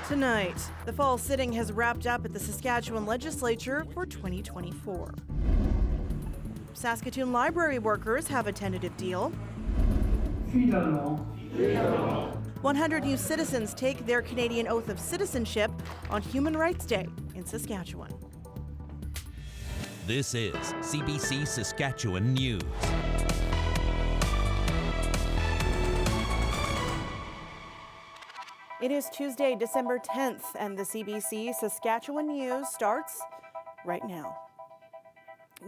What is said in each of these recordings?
Tonight, the fall sitting has wrapped up at the Saskatchewan legislature for 2024. Saskatoon library workers have a tentative deal. 100 new citizens take their Canadian oath of citizenship on Human Rights Day in Saskatchewan. This is CBC Saskatchewan News. It is Tuesday, December 10th, and the CBC Saskatchewan News starts right now.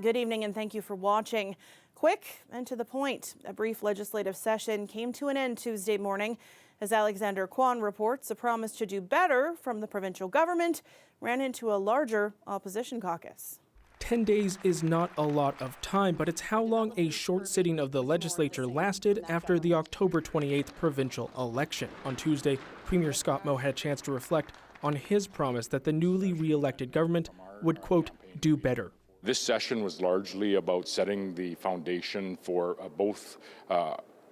Good evening and thank you for watching. Quick and to the point, a brief legislative session came to an end Tuesday morning as Alexander Kwan reports a promise to do better from the provincial government ran into a larger opposition caucus. 10 days is not a lot of time, but it's how long a short sitting of the legislature lasted after the October 28th provincial election. On Tuesday, Premier Scott Moe had a chance to reflect on his promise that the newly re-elected government would, quote, do better. This session was largely about setting the foundation for both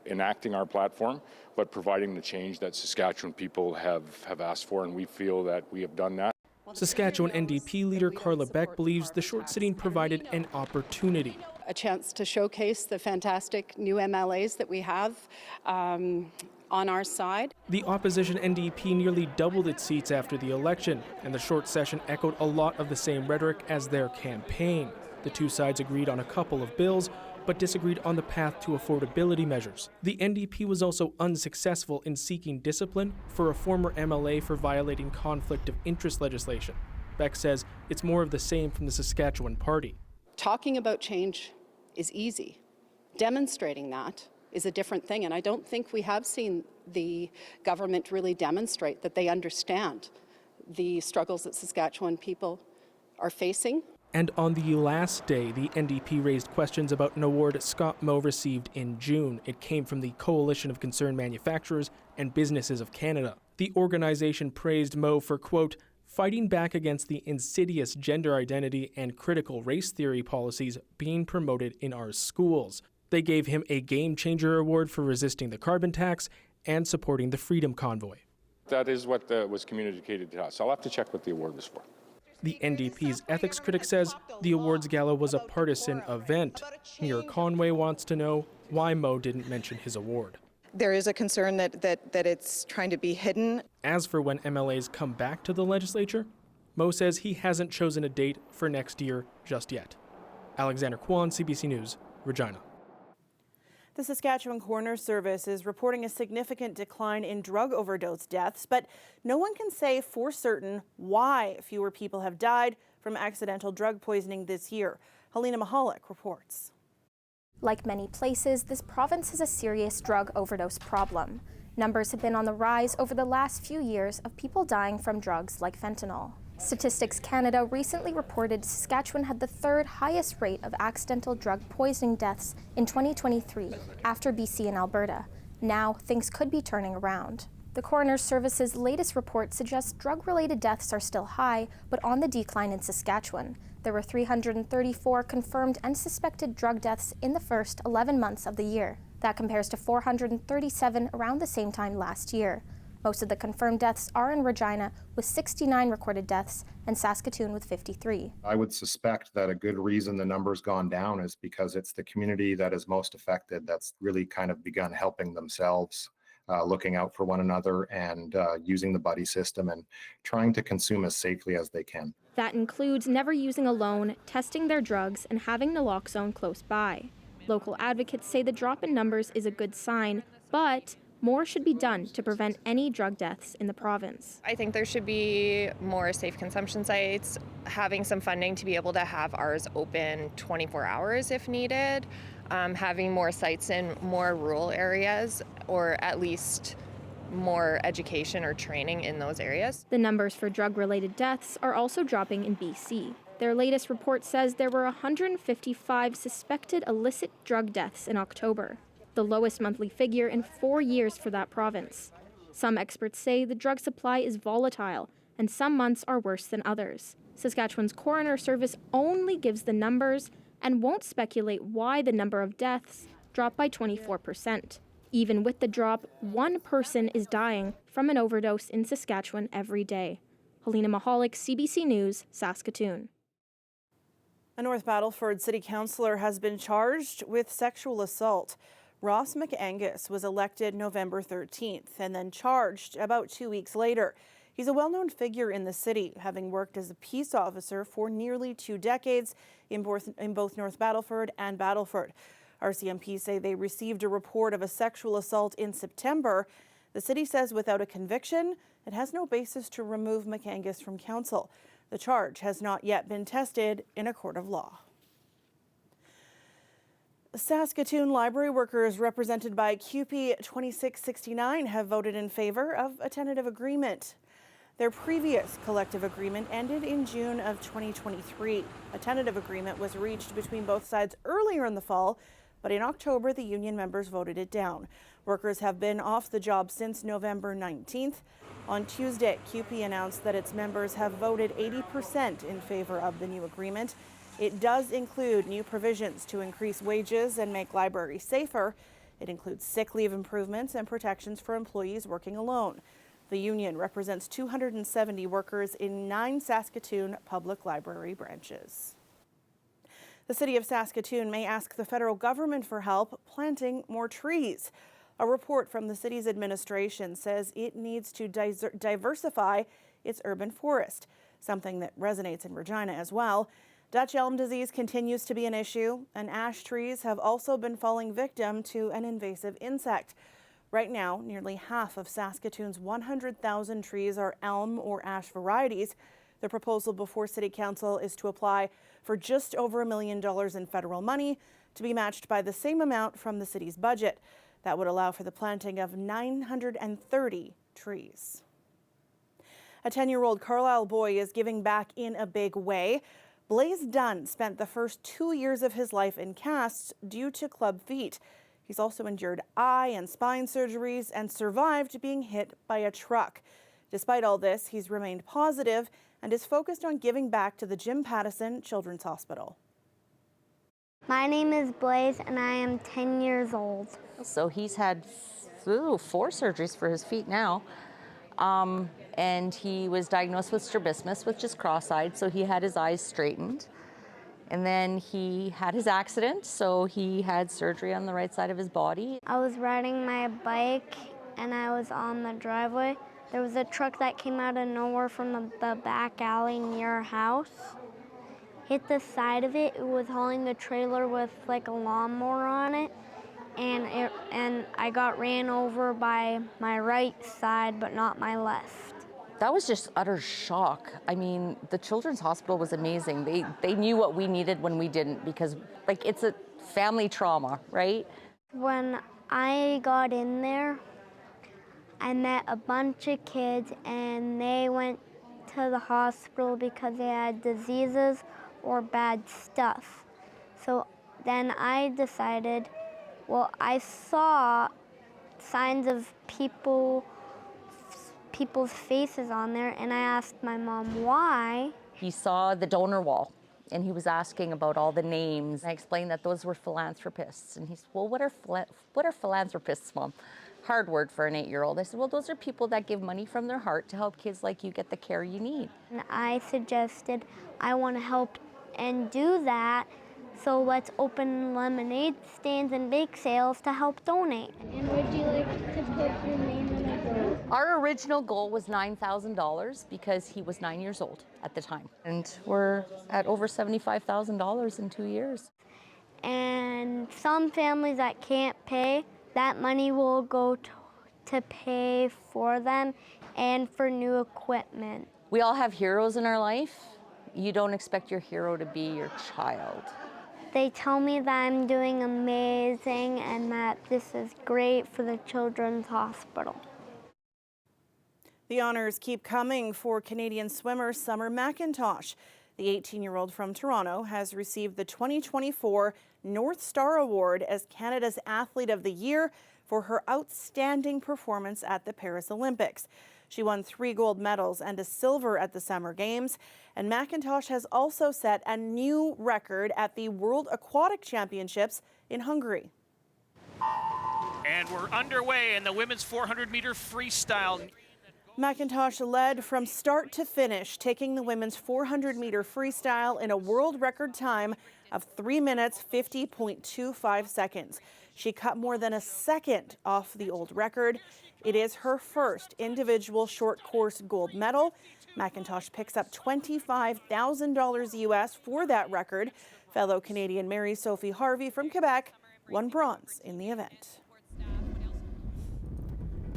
enacting our platform, but providing the change that Saskatchewan people have asked for, and we feel that we have done that. Saskatchewan NDP leader Carla Beck believes the short sitting provided an opportunity. A chance to showcase the fantastic new MLAs that we have on our side. The opposition NDP nearly doubled its seats after the election, and the short session echoed a lot of the same rhetoric as their campaign. The two sides agreed on a couple of bills, but disagreed on the path to affordability measures. The NDP was also unsuccessful in seeking discipline for a former MLA for violating conflict of interest legislation. Beck says it's more of the same from the Saskatchewan Party. Talking about change is easy. Demonstrating that is a different thing, and I don't think we have seen the government really demonstrate that they understand the struggles that Saskatchewan people are facing. And on the last day, the NDP raised questions about an award Scott Moe received in June. It came from the Coalition of Concerned Manufacturers and Businesses of Canada. The organization praised Moe for, quote, fighting back against the insidious gender identity and critical race theory policies being promoted in our schools. They gave him a Game Changer Award for resisting the carbon tax and supporting the Freedom Convoy. That is what was communicated to us. I'll have to check what the award was for. The NDP's ethics critic says the awards gala was a partisan event. Mayor Conway wants to know why Moe didn't mention his award. There is a concern that it's trying to be hidden. As for when MLAs come back to the legislature, Moe says he hasn't chosen a date for next year just yet. Alexander Kwan, CBC News, Regina. The Saskatchewan Coroner Service is reporting a significant decline in drug overdose deaths, but no one can say for certain why fewer people have died from accidental drug poisoning this year. Helena Mahalik reports. Like many places, this province has a serious drug overdose problem. Numbers have been on the rise over the last few years of people dying from drugs like fentanyl. Statistics Canada recently reported Saskatchewan had the third highest rate of accidental drug poisoning deaths in 2023, after BC and Alberta. Now, things could be turning around. The Coroner's Service's latest report suggests drug-related deaths are still high, but on the decline in Saskatchewan. There were 334 confirmed and suspected drug deaths in the first 11 months of the year. That compares to 437 around the same time last year. Most of the confirmed deaths are in Regina, with 69 recorded deaths, and Saskatoon with 53. I would suspect that a good reason the number's gone down is because it's the community that is most affected that's really kind of begun helping themselves, looking out for one another and using the buddy system and trying to consume as safely as they can. That includes never using alone, testing their drugs, and having naloxone close by. Local advocates say the drop in numbers is a good sign, but more should be done to prevent any drug deaths in the province. I think there should be more safe consumption sites, having some funding to be able to have ours open 24 hours if needed, having more sites in more rural areas, or at least more education or training in those areas. The numbers for drug-related deaths are also dropping in BC. Their latest report says there were 155 suspected illicit drug deaths in October, the lowest monthly figure in 4 years for that province. Some experts say the drug supply is volatile, and some months are worse than others. Saskatchewan's Coroner Service only gives the numbers and won't speculate why the number of deaths dropped by 24%. Even with the drop, one person is dying from an overdose in Saskatchewan every day. Helena Mahalik, CBC News, Saskatoon. A North Battleford City Councillor has been charged with sexual assault. Ross McAngus was elected November 13th and then charged about 2 weeks later. He's a well-known figure in the city, having worked as a peace officer for nearly 2 decades in both North Battleford and Battleford. RCMP say they received a report of a sexual assault in September. The city says without a conviction, it has no basis to remove McAngus from council. The charge has not yet been tested in a court of law. Saskatoon library workers represented by CUPE 2669 have voted in favor of a tentative agreement. Their previous collective agreement ended in June of 2023. A tentative agreement was reached between both sides earlier in the fall, but in October, the union members voted it down. Workers have been off the job since November 19th. On Tuesday, CUPE announced that its members have voted 80% in favor of the new agreement. It does include new provisions to increase wages and make libraries safer. It includes sick leave improvements and protections for employees working alone. The union represents 270 workers in 9 Saskatoon public library branches. The city of Saskatoon may ask the federal government for help planting more trees. A report from the city's administration says it needs to diversify its urban forest, something that resonates in Regina as well. Dutch elm disease continues to be an issue, and ash trees have also been falling victim to an invasive insect. Right now, nearly half of Saskatoon's 100,000 trees are elm or ash varieties. The proposal before City Council is to apply for just over $1 million in federal money to be matched by the same amount from the city's budget. That would allow for the planting of 930 trees. A 10-year-old Carlisle boy is giving back in a big way. Blaze Dunn spent the first 2 years of his life in casts due to club feet. He's also endured eye and spine surgeries and survived being hit by a truck. Despite all this, he's remained positive and is focused on giving back to the Jim Pattison Children's Hospital. My name is Blaze and I am 10 years old. So he's had 4 surgeries for his feet now. And he was diagnosed with strabismus, which is cross-eyed, so he had his eyes straightened. And then he had his accident, so he had surgery on the right side of his body. I was riding my bike and I was on the driveway. There was a truck that came out of nowhere from the back alley near our house. Hit the side of it. It was hauling the trailer with like a lawnmower on it. And I got ran over by my right side, but not my left. That was just utter shock. I mean, the Children's Hospital was amazing. They knew what we needed when we didn't, because like it's a family trauma, right? When I got in there, I met a bunch of kids and they went to the hospital because they had diseases or bad stuff. So then I decided, well, I saw signs of people's faces on there, and I asked my mom why. He saw the donor wall, and he was asking about all the names. I explained that those were philanthropists, and he said, well, what are philanthropists, Mom? Hard word for an 8-year-old. I said, well, those are people that give money from their heart to help kids like you get the care you need. And I suggested I want to help and do that, so let's open lemonade stands and bake sales to help donate. And would you like to put your name in a goal? Our original goal was $9,000 because he was 9 years old at the time. And we're at over $75,000 in 2 years. And some families that can't pay, that money will go to pay for them and for new equipment. We all have heroes in our life. You don't expect your hero to be your child. They tell me that I'm doing amazing and that this is great for the Children's Hospital. The honors keep coming for Canadian swimmer Summer McIntosh. The 18-year-old from Toronto has received the 2024 North Star Award as Canada's Athlete of the Year for her outstanding performance at the Paris Olympics. She won 3 gold medals and a silver at the Summer Games, and McIntosh has also set a new record at the World Aquatic Championships in Hungary. And we're underway in the women's 400-meter freestyle. McIntosh led from start to finish, taking the women's 400-meter freestyle in a world record time of 3 minutes 50.25 seconds. She cut more than a second off the old record. It is her first individual short course gold medal. McIntosh picks up $25,000 US for that record. Fellow Canadian Mary Sophie Harvey from Quebec won bronze in the event.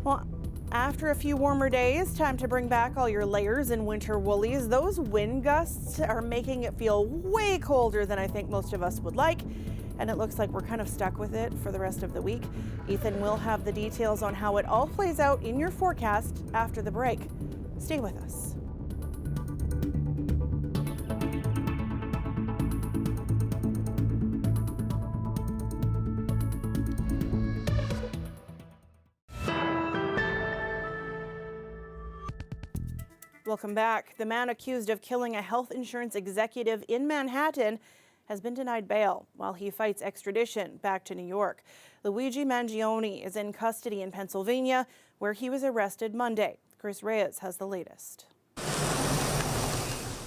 Well, after a few warmer days, time to bring back all your layers and winter woolies. Those wind gusts are making it feel way colder than I think most of us would like, and it looks like we're kind of stuck with it for the rest of the week. Ethan will have the details on how it all plays out in your forecast after the break. Stay with us. Welcome back. The man accused of killing a health insurance executive in Manhattan has been denied bail while he fights extradition back to New York. Luigi Mangione is in custody in Pennsylvania, where he was arrested Monday. Chris Reyes has the latest.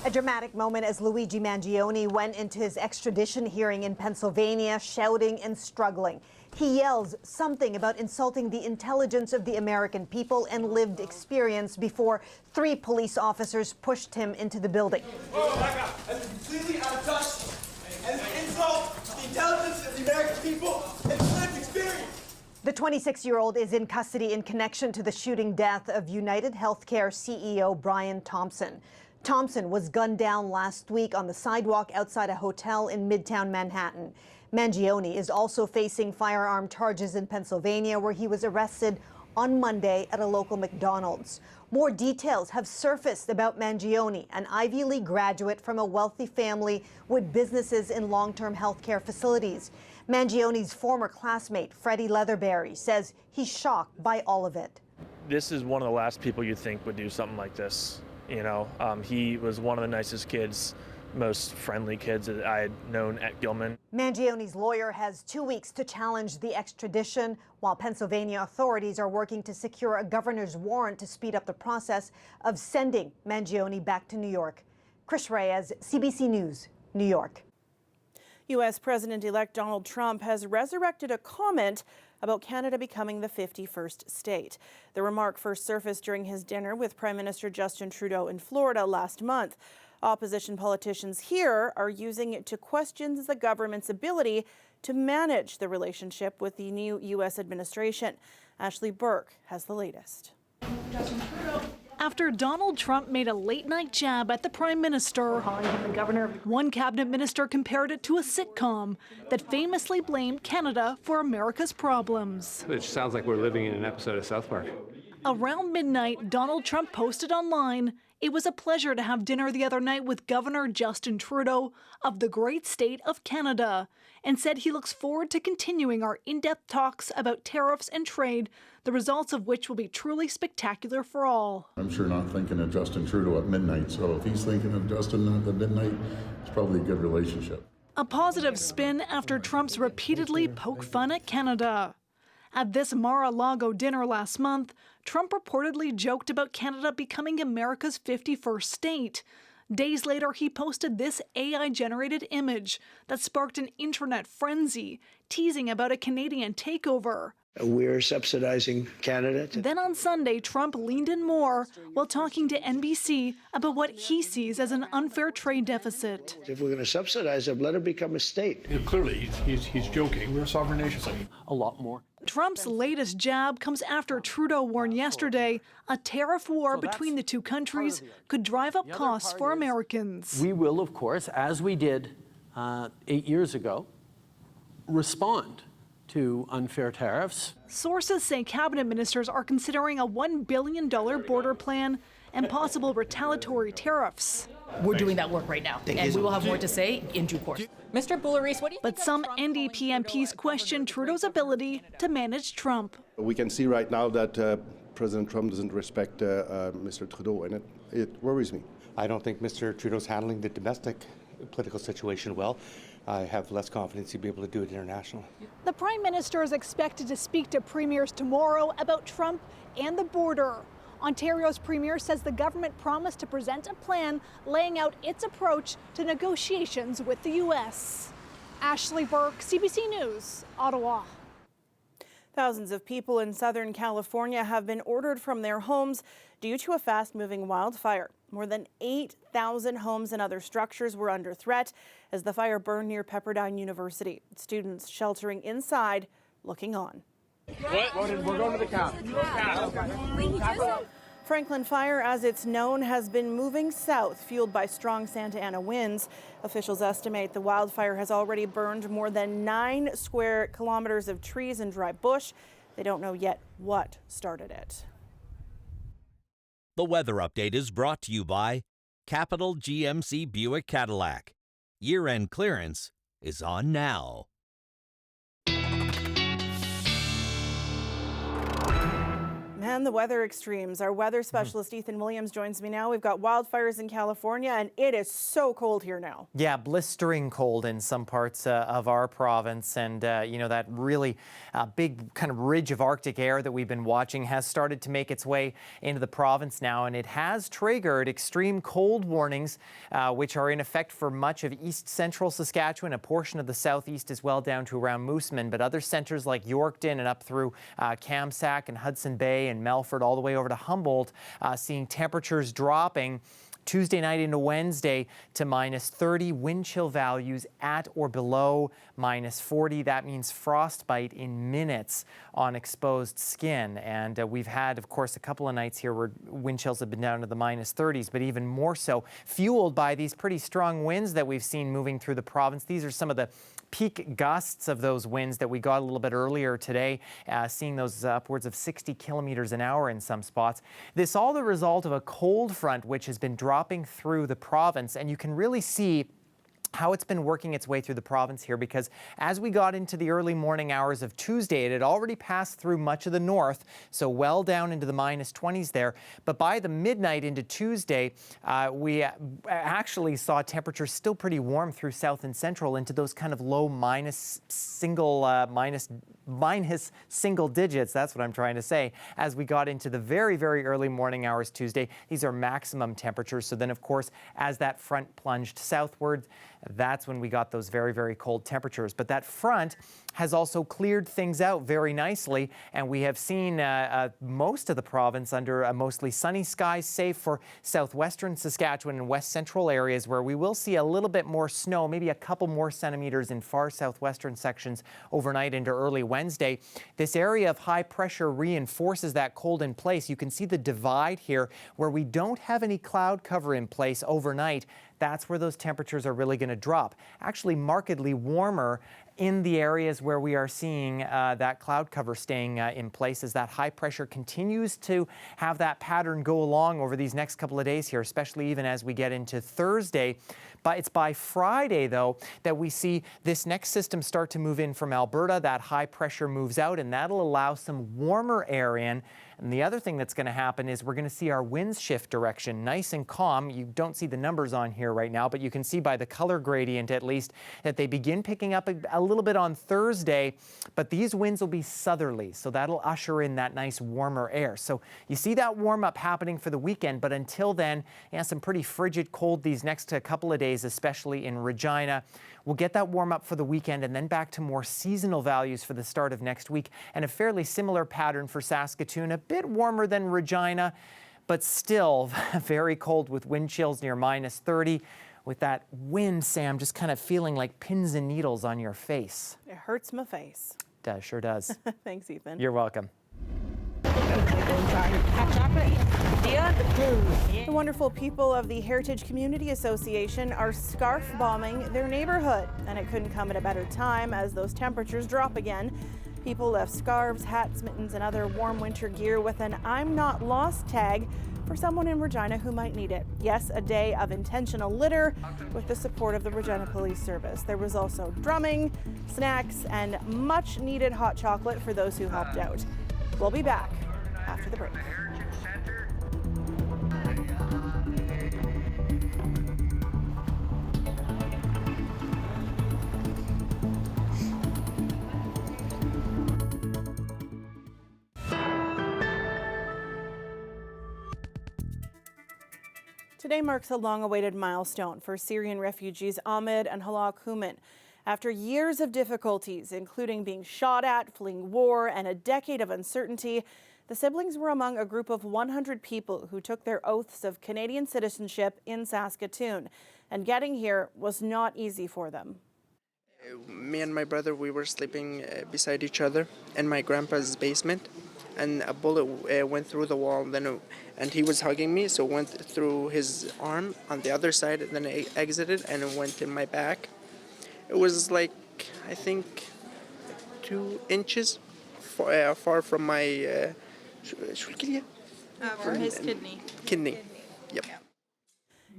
A dramatic moment as Luigi Mangione went into his extradition hearing in Pennsylvania, shouting and struggling. He yells something about insulting the intelligence of the American people and lived experience before 3 police officers pushed him into the building. Oh my God, that's completely out of touch and insult the intelligence of the American people and lived experience. The 26-year-old is in custody in connection to the shooting death of United Healthcare CEO Brian Thompson. Thompson was gunned down last week on the sidewalk outside a hotel in Midtown Manhattan. Mangione is also facing firearm charges in Pennsylvania, where he was arrested on Monday at a local McDonald's. More details have surfaced about Mangione, an Ivy League graduate from a wealthy family with businesses in long-term health care facilities. Mangione's former classmate, Freddie Leatherberry, says he's shocked by all of it. This is one of the last people you'd think would do something like this. You know, he was one of the nicest kids, most friendly kids that I had known at Gilman. Mangione's lawyer has 2 weeks to challenge the extradition, while Pennsylvania authorities are working to secure a governor's warrant to speed up the process of sending Mangione back to New York. Chris Reyes, CBC News, New York. U.S. President-elect Donald Trump has resurrected a comment about Canada becoming the 51st state. The remark first surfaced during his dinner with Prime Minister Justin Trudeau in Florida last month. Opposition politicians here are using it to question the government's ability to manage the relationship with the new U.S. administration. Ashley Burke has the latest. After Donald Trump made a late-night jab at the Prime Minister, one cabinet minister compared it to a sitcom that famously blamed Canada for America's problems. It sounds like we're living in an episode of South Park. Around midnight, Donald Trump posted online, "It was a pleasure to have dinner the other night with Governor Justin Trudeau of the great state of Canada," and said he looks forward to continuing our in-depth talks about tariffs and trade, the results of which will be truly spectacular for all. I'm sure not thinking of Justin Trudeau at midnight, so if he's thinking of Justin at midnight, it's probably a good relationship. A positive spin after Trump's repeatedly poke fun at Canada. At this Mar-a-Lago dinner last month, Trump reportedly joked about Canada becoming America's 51st state. Days later, he posted this AI-generated image that sparked an internet frenzy, teasing about a Canadian takeover. We're subsidizing Canada. Then on Sunday, Trump leaned in more while talking to NBC about what he sees as an unfair trade deficit. If we're going to subsidize them, let it become a state. Clearly, he's joking. We're a sovereign nation. A lot more. Trump's latest jab comes after Trudeau warned yesterday a tariff war between the two countries could drive up costs for Americans. We will, of course, as we did 8 years ago, respond to unfair tariffs. Sources say cabinet ministers are considering a $1 billion border plan and possible retaliatory tariffs. We're doing that work right now, and we will have more to say in due course. Mr. Bouleris, what do you think? But some NDP MPs question Trudeau's ability to manage Trump. We can see right now that President Trump doesn't respect Mr. Trudeau, and it worries me. I don't think Mr. Trudeau's handling the domestic political situation well. I have less confidence to be able to do it internationally. The Prime Minister is expected to speak to premiers tomorrow about Trump and the border. Ontario's premier says the government promised to present a plan laying out its approach to negotiations with the U.S. Ashley Burke, CBC News, Ottawa. Thousands of people in Southern California have been ordered from their homes due to a fast-moving wildfire. More than 8,000 homes and other structures were under threat as the fire burned near Pepperdine University. Students sheltering inside, looking on. What? We're going to the count. Franklin Fire, as it's known, has been moving south, fueled by strong Santa Ana winds. Officials estimate the wildfire has already burned more than 9 square kilometers of trees and dry bush. They don't know yet what started it. The weather update is brought to you by Capital GMC Buick Cadillac. Year-end clearance is on now. And the weather extremes. Our weather specialist Ethan Williams joins me now. We've got wildfires in California, and it is so cold here now. Yeah, blistering cold in some parts of our province. And, you know, that really big kind of ridge of Arctic air that we've been watching has started to make its way into the province now. And it has triggered extreme cold warnings, which are in effect for much of east central Saskatchewan, a portion of the southeast as well, down to around Moosomin. But other centers like Yorkton and up through Kamsack and Hudson Bay and Melfort all the way over to Humboldt, seeing temperatures dropping Tuesday night into Wednesday to -30, wind chill values at or below -40. That means frostbite in minutes on exposed skin. And we've had, of course, a couple of nights here where wind chills have been down to the -30s, but even more so fueled by these pretty strong winds that we've seen moving through the province. These are some of the peak gusts of those winds that we got a little bit earlier today, seeing those upwards of 60 kilometers an hour in some spots. This all the result of a cold front which has been dropping through the province, and you can really see how it's been working its way through the province here, because as we got into the early morning hours of Tuesday, it had already passed through much of the north, so well down into the -20s there. But by the midnight into Tuesday, we actually saw temperatures still pretty warm through south and central into those kind of low minus single digits. That's what I'm trying to say. As we got into the very, very early morning hours Tuesday, these are maximum temperatures. So then, of course, as that front plunged southward, that's when we got those very, very cold temperatures. But that front has also cleared things out very nicely, and we have seen most of the province under a mostly sunny skies, save for southwestern Saskatchewan and west central areas where we will see a little bit more snow, maybe a couple more centimeters in far southwestern sections overnight into early Wednesday. This area of high pressure reinforces that cold in place. You can see the divide here where we don't have any cloud cover in place overnight. That's where those temperatures are really going to drop. Actually markedly warmer in the areas where we are seeing that cloud cover staying in place as that high pressure continues to have that pattern go along over these next couple of days here, especially even as we get into Thursday. But it's by Friday, though, that we see this next system start to move in from Alberta. That high pressure moves out, and that'll allow some warmer air in. And the other thing that's going to happen is we're going to see our winds shift direction, nice and calm. You don't see the numbers on here right now, but you can see by the color gradient, at least, that they begin picking up a little bit on Thursday. But these winds will be southerly, so that'll usher in that nice warmer air. So you see that warm up happening for the weekend, but until then, yeah, some pretty frigid cold these next couple of days, especially in Regina. We'll get that warm up for the weekend and then back to more seasonal values for the start of next week, and a fairly similar pattern for Saskatoon, a bit warmer than Regina, but still very cold with wind chills near -30. With that wind, Sam, just kind of feeling like pins and needles on your face. It hurts my face. It does, sure does. Thanks, Ethan. You're welcome. The wonderful people of the Heritage Community Association are scarf bombing their neighborhood, and it couldn't come at a better time as those temperatures drop again. People left scarves, hats, mittens, and other warm winter gear with an "I'm not lost" tag for someone in Regina who might need it. Yes, a day of intentional litter with the support of the Regina Police Service. There was also drumming, snacks, and much needed hot chocolate for those who helped out. We'll be back after the break. Today marks a long-awaited milestone for Syrian refugees Ahmed and Hala Kuman. After years of difficulties, including being shot at, fleeing war, and a decade of uncertainty, the siblings were among a group of 100 people who took their oaths of Canadian citizenship in Saskatoon. And getting here was not easy for them. Me and my brother, we were sleeping beside each other in my grandpa's basement, and a bullet went through the wall, and he was hugging me, so it went through his arm on the other side, and then it exited and it went in my back. It was like, I think, 2 inches far from my from his kidney. Yep.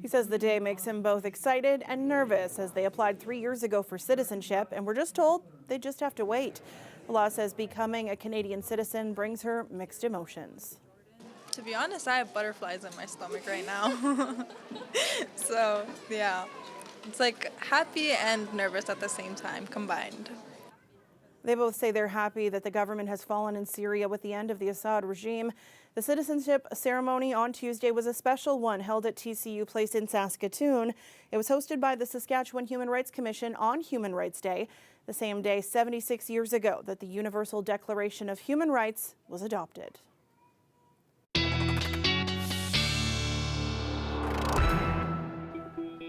He says the day makes him both excited and nervous as they applied 3 years ago for citizenship, and we're just told they just have to wait. Hala says becoming a Canadian citizen brings her mixed emotions. To be honest, I have butterflies in my stomach right now. So, yeah. It's like happy and nervous at the same time, combined. They both say they're happy that the government has fallen in Syria with the end of the Assad regime. The citizenship ceremony on Tuesday was a special one held at TCU Place in Saskatoon. It was hosted by the Saskatchewan Human Rights Commission on Human Rights Day, the same day 76 years ago that the Universal Declaration of Human Rights was adopted.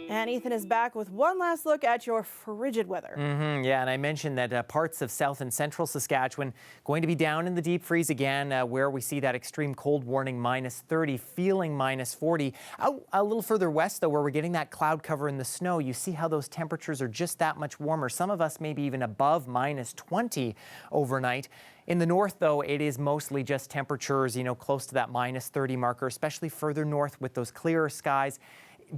And Ethan is back with one last look at your frigid weather. Yeah, and I mentioned that parts of south and central Saskatchewan going to be down in the deep freeze again, where we see that extreme cold warning -30, feeling -40. Out a little further west, though, where we're getting that cloud cover in the snow, you see how those temperatures are just that much warmer. Some of us maybe even above -20 overnight. In the north, though, it is mostly just temperatures, close to that -30 marker, especially further north with those clearer skies.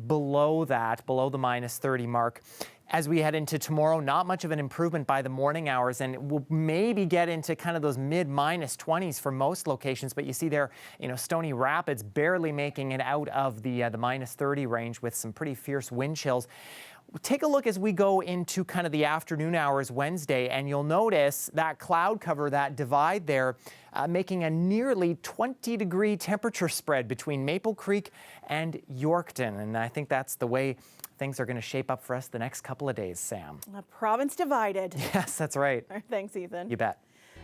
Below that, below the -30 mark. As we head into tomorrow, not much of an improvement by the morning hours, and we'll maybe get into kind of those mid -20s for most locations. But you see there, Stony Rapids barely making it out of the -30 range with some pretty fierce wind chills. Take a look as we go into kind of the afternoon hours Wednesday, and you'll notice that cloud cover, that divide there, making a nearly 20-degree temperature spread between Maple Creek and Yorkton. And I think that's the way things are going to shape up for us the next couple of days, Sam. A province divided. Yes, that's right. Thanks, Ethan. You bet.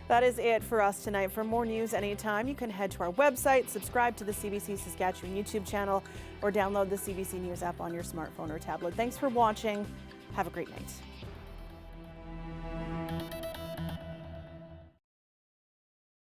That is it for us tonight. For more news anytime, you can head to our website, subscribe to the CBC Saskatchewan YouTube channel, or download the CBC News app on your smartphone or tablet. Thanks for watching. Have a great night.